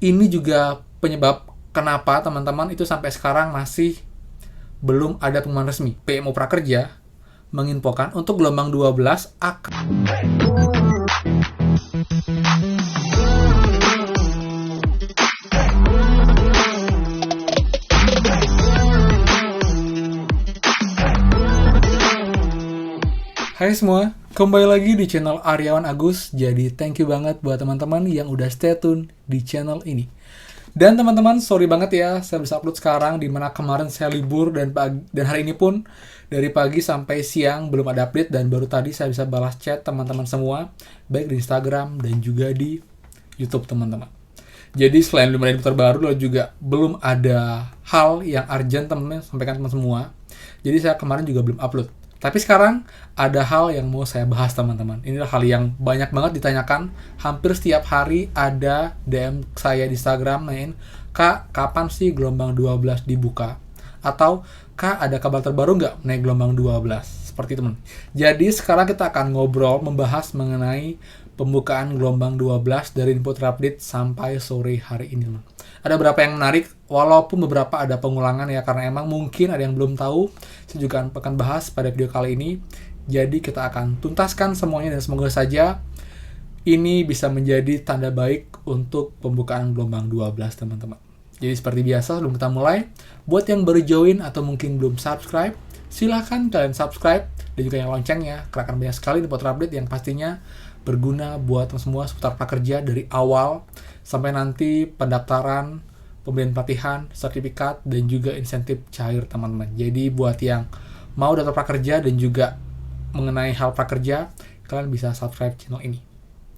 ini juga penyebab kenapa teman-teman itu sampai sekarang masih belum ada pengumuman resmi. PMO Prakerja menginfokan untuk gelombang 12 akan Hai semua, kembali lagi di channel Aryawan Agus. Jadi thank you banget buat teman-teman yang udah stay tune di channel ini. Dan teman-teman, sorry banget ya, saya bisa upload sekarang dimana kemarin saya libur dan hari ini pun dari pagi sampai siang belum ada update, dan baru tadi saya bisa balas chat teman-teman semua, baik di Instagram dan juga di YouTube teman-teman. Jadi selain belum ada info terbaru, lalu juga belum ada hal yang urgent teman-teman sampaikan teman semua. Jadi saya kemarin juga belum upload. Tapi sekarang ada hal yang mau saya bahas teman-teman. Inilah hal yang banyak banget ditanyakan. Hampir setiap hari ada DM saya di Instagram nanyain, "Kak, kapan sih gelombang 12 dibuka?" Atau, "Kak, ada kabar terbaru nggak mengenai gelombang 12?" Seperti itu, teman. Jadi sekarang kita akan ngobrol, membahas mengenai pembukaan gelombang 12 dari info terupdate sampai sore hari ini, teman. Ada beberapa yang menarik, walaupun beberapa ada pengulangan ya, karena emang mungkin ada yang belum tahu. Saya juga akan bahas pada video kali ini. Jadi kita akan tuntaskan semuanya dan semoga saja ini bisa menjadi tanda baik untuk pembukaan gelombang 12, teman-teman. Jadi seperti biasa, sebelum kita mulai, buat yang baru join atau mungkin belum subscribe, silahkan kalian subscribe dan juga yang loncengnya, karena akan banyak sekali info terupdate yang pastinya berguna buat semua seputar prakerja dari awal sampai nanti pendaftaran, pemberian pelatihan, sertifikat, dan juga insentif cair, teman-teman. Jadi buat yang mau daftar prakerja dan juga mengenai hal prakerja, kalian bisa subscribe channel ini.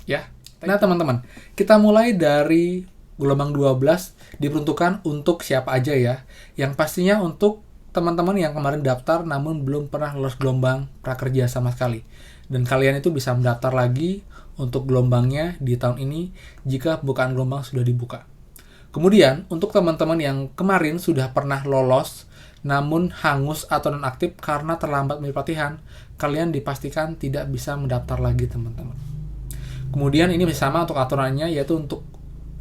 Ya. Nah, teman-teman, kita mulai dari gelombang 12 diperuntukkan untuk siapa aja ya. Yang pastinya untuk teman-teman yang kemarin daftar namun belum pernah lolos gelombang prakerja sama sekali. Dan kalian itu bisa mendaftar lagi untuk gelombangnya di tahun ini jika pembukaan gelombang sudah dibuka. Kemudian, untuk teman-teman yang kemarin sudah pernah lolos namun hangus atau nonaktif karena terlambat mengikuti pelatihan, kalian dipastikan tidak bisa mendaftar lagi, teman-teman. Kemudian ini masih sama untuk aturannya, yaitu untuk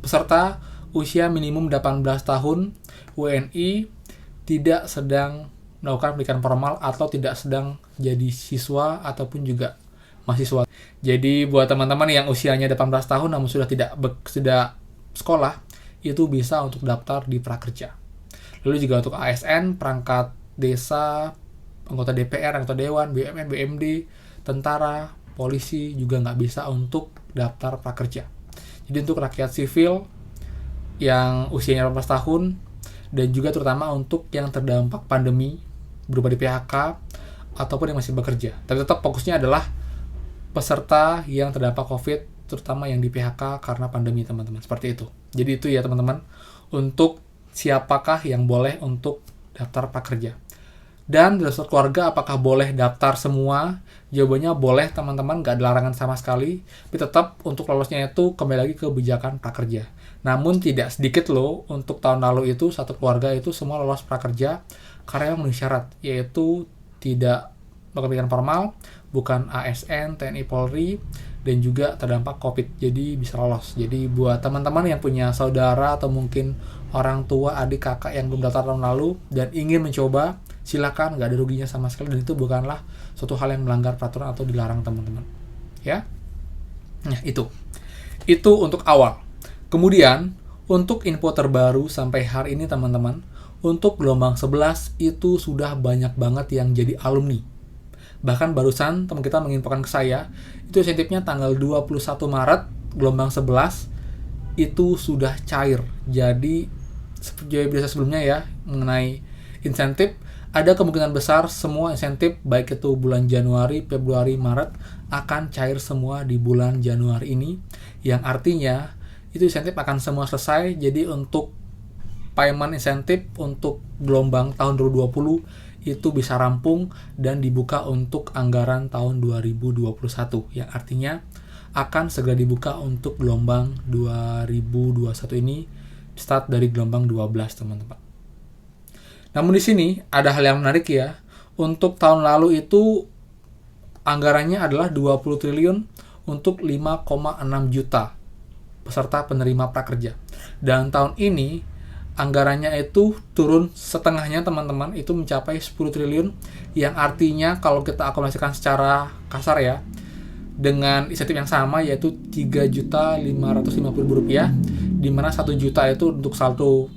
peserta usia minimum 18 tahun, WNI, tidak sedang melakukan pendidikan formal atau tidak sedang jadi siswa ataupun juga mahasiswa. Jadi buat teman-teman yang usianya 18 tahun namun sudah tidak sekolah, itu bisa untuk daftar di prakerja. Lalu juga untuk ASN, perangkat desa, anggota DPR, anggota dewan, BUMN, BUMD, tentara, polisi juga nggak bisa untuk daftar prakerja. Jadi untuk rakyat sipil yang usianya 18 tahun dan juga terutama untuk yang terdampak pandemi berupa di PHK ataupun yang masih bekerja. Tapi tetap fokusnya adalah peserta yang terdampak COVID, terutama yang di PHK karena pandemi, teman-teman. Seperti itu. Jadi itu ya, teman-teman, untuk siapakah yang boleh untuk daftar prakerja. Dan dari satu keluarga apakah boleh daftar semua? Jawabannya boleh, teman-teman, nggak ada larangan sama sekali. Tapi tetap untuk lolosnya itu kembali lagi ke kebijakan prakerja. Namun tidak sedikit loh, untuk tahun lalu itu satu keluarga itu semua lolos prakerja karena yang memenuhi syarat, yaitu tidak melakukan pendidikan formal, bukan ASN, TNI, Polri, dan juga terdampak COVID, jadi bisa lolos. Jadi buat teman-teman yang punya saudara atau mungkin orang tua, adik, kakak yang belum daftar tahun lalu dan ingin mencoba, silakan, nggak ada ruginya sama sekali, dan itu bukanlah suatu hal yang melanggar peraturan atau dilarang, teman-teman. Ya, nah itu untuk awal. Kemudian untuk info terbaru sampai hari ini, teman-teman, untuk gelombang 11 itu sudah banyak banget yang jadi alumni. Bahkan barusan teman kita menginfokan ke saya, itu insentifnya tanggal 21 Maret, gelombang 11, itu sudah cair. Jadi, seperti biasa sebelumnya ya, mengenai insentif, ada kemungkinan besar semua insentif, baik itu bulan Januari, Februari, Maret, akan cair semua di bulan Januari ini. Yang artinya, itu insentif akan semua selesai. Jadi untuk payment insentif untuk gelombang tahun 2020 itu bisa rampung dan dibuka untuk anggaran tahun 2021, yang artinya akan segera dibuka untuk gelombang 2021 ini, start dari gelombang 12, teman-teman. Namun di sini ada hal yang menarik ya. Untuk tahun lalu itu anggarannya adalah 20 triliun untuk 5,6 juta peserta penerima prakerja. Dan tahun ini anggarannya itu turun setengahnya teman-teman, itu mencapai 10 triliun, yang artinya kalau kita akumulasikan secara kasar ya, dengan insentif yang sama yaitu Rp3.550.000, di mana 1 juta itu untuk saldo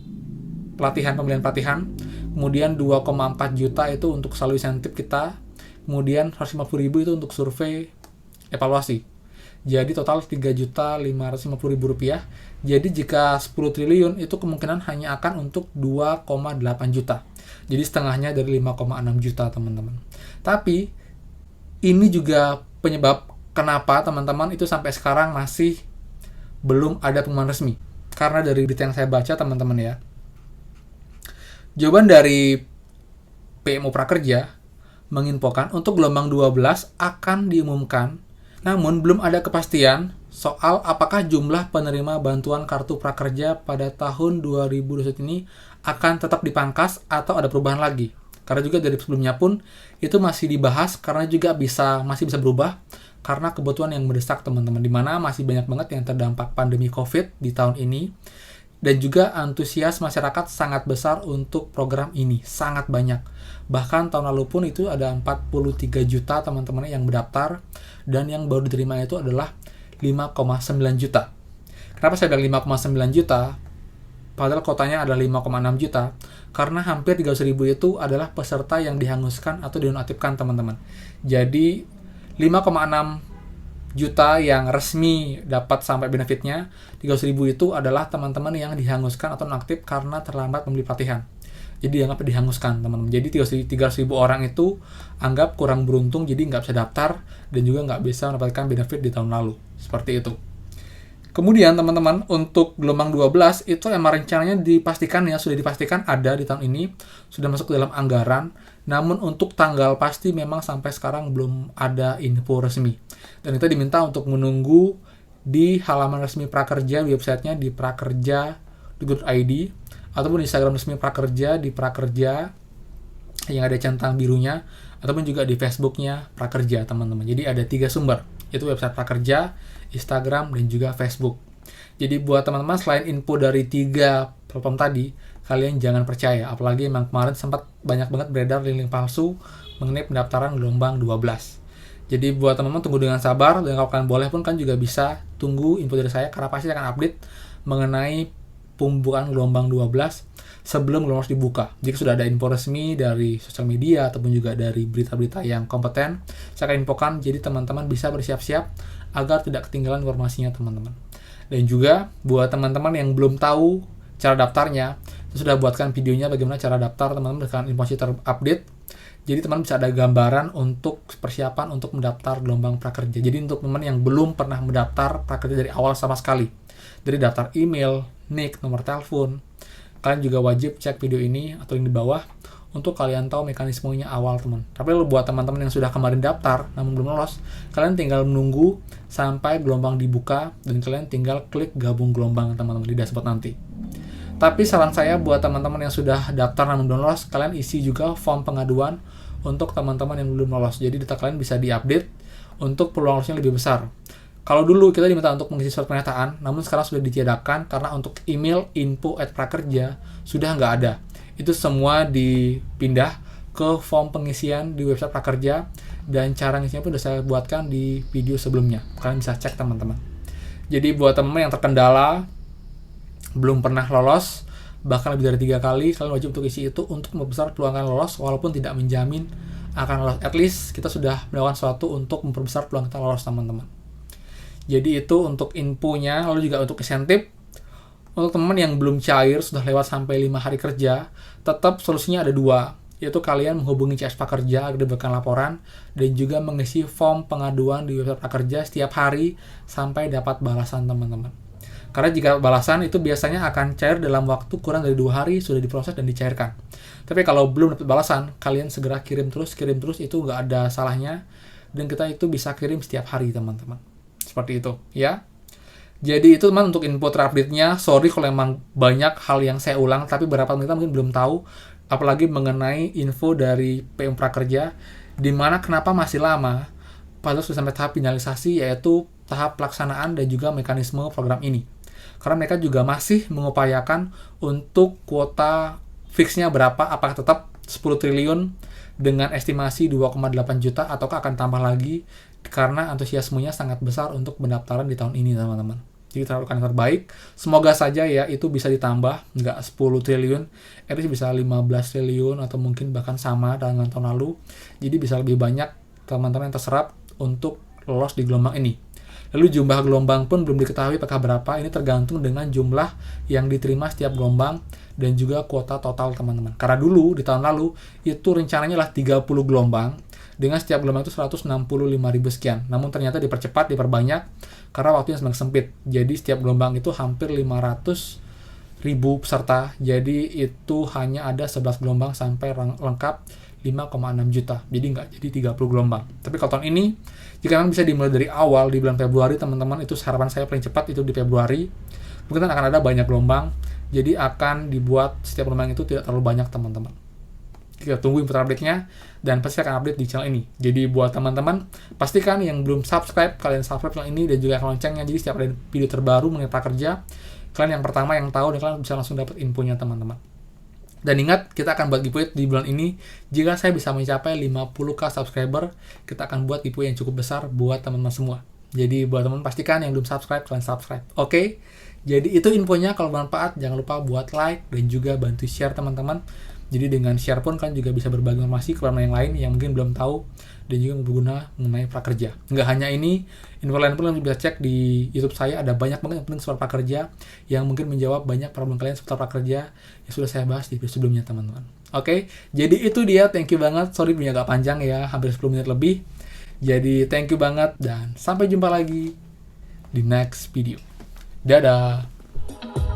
pemilihan pelatihan, kemudian 2,4 juta itu untuk saldo insentif kita, kemudian 150.000 itu untuk survei evaluasi. Jadi total Rp3.550.000. Jadi jika 10 triliun itu kemungkinan hanya akan untuk 2,8 juta. Jadi setengahnya dari 5,6 juta teman-teman. Tapi ini juga penyebab kenapa teman-teman itu sampai sekarang masih belum ada pengumuman resmi. Karena dari berita yang saya baca teman-teman ya, jawaban dari PMO Prakerja menginfokan untuk gelombang 12 akan diumumkan, namun belum ada kepastian soal apakah jumlah penerima bantuan kartu prakerja pada tahun 2021 ini akan tetap dipangkas atau ada perubahan lagi. Karena juga dari sebelumnya pun itu masih dibahas, karena juga masih bisa berubah karena kebutuhan yang mendesak teman-teman, di mana masih banyak banget yang terdampak pandemi COVID di tahun ini. Dan juga antusias masyarakat sangat besar untuk program ini, sangat banyak. Bahkan tahun lalu pun itu ada 43 juta teman-teman yang mendaftar, dan yang baru diterima itu adalah 5,9 juta. Kenapa saya bilang 5,9 juta? Padahal kotanya ada 5,6 juta, karena hampir 300.000 itu adalah peserta yang dihanguskan atau dinonaktifkan teman-teman. Jadi 5,6 juta yang resmi dapat sampai benefitnya, 300.000 itu adalah teman-teman yang dihanguskan atau nonaktif karena terlambat membeli pelatihan. Jadi dianggap dihanguskan teman-teman. Jadi 300.000 orang itu anggap kurang beruntung, jadi nggak bisa daftar dan juga nggak bisa mendapatkan benefit di tahun lalu. Seperti itu. Kemudian teman-teman, untuk gelombang 12 itu emang rencananya sudah dipastikan ada di tahun ini, sudah masuk ke dalam anggaran. Namun untuk tanggal pasti memang sampai sekarang belum ada info resmi. Dan kita diminta untuk menunggu di halaman resmi Prakerja, di websitenya di prakerja.id, ataupun di Instagram resmi Prakerja di Prakerja yang ada centang birunya, ataupun juga di Facebooknya Prakerja teman-teman. Jadi ada 3 sumber, yaitu website Prakerja, Instagram, dan juga Facebook. Jadi buat teman-teman, selain info dari 3 platform tadi, kalian jangan percaya, apalagi emang kemarin sempat banyak banget beredar link palsu mengenai pendaftaran gelombang 12. Jadi buat teman-teman tunggu dengan sabar, dan kalau kalian boleh pun kan juga bisa tunggu info dari saya, karena pasti akan update mengenai pembukaan gelombang 12 sebelum gelombang dibuka. Jika sudah ada info resmi dari sosial media ataupun juga dari berita-berita yang kompeten, saya akan infokan, jadi teman-teman bisa bersiap-siap agar tidak ketinggalan informasinya teman-teman. Dan juga buat teman-teman yang belum tahu cara daftarnya, saya sudah buatkan videonya bagaimana cara daftar teman-teman dengan informasi terupdate. Jadi teman-teman bisa ada gambaran untuk persiapan untuk mendaftar gelombang prakerja. Jadi untuk teman yang belum pernah mendaftar prakerja dari awal sama sekali, dari daftar email, nick, nomor telepon, kalian juga wajib cek video ini atau link di bawah untuk kalian tahu mekanismenya awal teman. Tapi buat teman-teman yang sudah kemarin daftar namun belum lolos, kalian tinggal menunggu sampai gelombang dibuka dan kalian tinggal klik gabung gelombang teman-teman di dashboard nanti. Tapi saran saya buat teman-teman yang sudah daftar namun belum lolos, kalian isi juga form pengaduan untuk teman-teman yang belum lolos. Jadi data kalian bisa diupdate untuk peluang lolosnya lebih besar. Kalau dulu kita diminta untuk mengisi surat pernyataan, namun sekarang sudah ditiadakan karena untuk email info@prakerja sudah nggak ada. Itu semua dipindah ke form pengisian di website Prakerja, dan cara ngisinya pun sudah saya buatkan di video sebelumnya. Kalian bisa cek teman-teman. Jadi buat teman-teman yang terkendala, belum pernah lolos, bahkan lebih dari 3 kali, kalian wajib untuk isi itu untuk memperbesar peluang kalian lolos, walaupun tidak menjamin akan lolos. At least kita sudah melakukan sesuatu untuk memperbesar peluang kita lolos teman-teman. Jadi itu untuk infonya. Lalu juga untuk insentif, untuk teman yang belum cair, sudah lewat sampai 5 hari kerja, tetap solusinya ada 2, yaitu kalian menghubungi CS Prakerja agar diberikan laporan, dan juga mengisi form pengaduan di website Prakerja setiap hari sampai dapat balasan teman-teman. Karena jika balasan itu biasanya akan cair dalam waktu kurang dari 2 hari sudah diproses dan dicairkan. Tapi kalau belum dapat balasan, kalian segera kirim terus, itu nggak ada salahnya, dan kita itu bisa kirim setiap hari teman-teman. Seperti itu ya. Jadi itu teman untuk info terupdate-nya. Sorry kalau emang banyak hal yang saya ulang, tapi beberapa kita mungkin belum tahu, apalagi mengenai info dari PM Prakerja, dimana kenapa masih lama, padahal sudah sampai tahap finalisasi, yaitu tahap pelaksanaan dan juga mekanisme program ini. Karena mereka juga masih mengupayakan untuk kuota fixnya berapa, apakah tetap 10 triliun dengan estimasi 2,8 juta ataukah akan tambah lagi, karena antusiasmenya sangat besar untuk pendaftaran di tahun ini, teman-teman. Jadi taruhkan yang terbaik, semoga saja ya itu bisa ditambah, nggak 10 triliun, bisa 15 triliun atau mungkin bahkan sama dengan tahun lalu. Jadi bisa lebih banyak teman-teman yang terserap untuk lolos di gelombang ini. Lalu jumlah gelombang pun belum diketahui apakah berapa, ini tergantung dengan jumlah yang diterima setiap gelombang dan juga kuota total, teman-teman. Karena dulu di tahun lalu itu rencananya lah 30 gelombang dengan setiap gelombang itu 165.000 sekian. Namun ternyata dipercepat, diperbanyak karena waktunya semakin sempit. Jadi setiap gelombang itu hampir 500.000 peserta. Jadi itu hanya ada 11 gelombang sampai lengkap 5,6 juta. Jadi nggak jadi 30 gelombang. Tapi kalau tahun ini, jika memang bisa dimulai dari awal di bulan Februari, teman-teman, itu harapan saya paling cepat itu di Februari. Mungkin akan ada banyak gelombang. Jadi akan dibuat setiap gelombang itu tidak terlalu banyak, teman-teman. Kita tunggu info update-nya dan pasti akan update di channel ini. Jadi buat teman-teman, pastikan yang belum subscribe, kalian subscribe channel ini dan juga loncengnya. Jadi setiap ada video terbaru mengenai prakerja, kalian yang pertama yang tahu dan kalian bisa langsung dapat infonya, teman-teman. Dan ingat, kita akan buat giveaway di bulan ini. Jika saya bisa mencapai 50k subscriber, kita akan buat giveaway yang cukup besar buat teman-teman semua. Jadi buat teman-teman pastikan yang belum subscribe, kalian subscribe. Oke? Jadi itu infonya, kalau bermanfaat jangan lupa buat like dan juga bantu share, teman-teman. Jadi dengan share pun kan juga bisa berbagi informasi kepada yang lain yang mungkin belum tahu dan juga berguna mengenai prakerja. Nggak hanya ini, info lain pun kalian bisa cek di YouTube saya, ada banyak banget yang penting soal prakerja yang mungkin menjawab banyak problem kalian seputar prakerja yang sudah saya bahas di video sebelumnya, teman-teman. Oke, jadi itu dia, thank you banget. Sorry videonya agak panjang ya, hampir 10 menit lebih. Jadi thank you banget dan sampai jumpa lagi di next video. Dadah!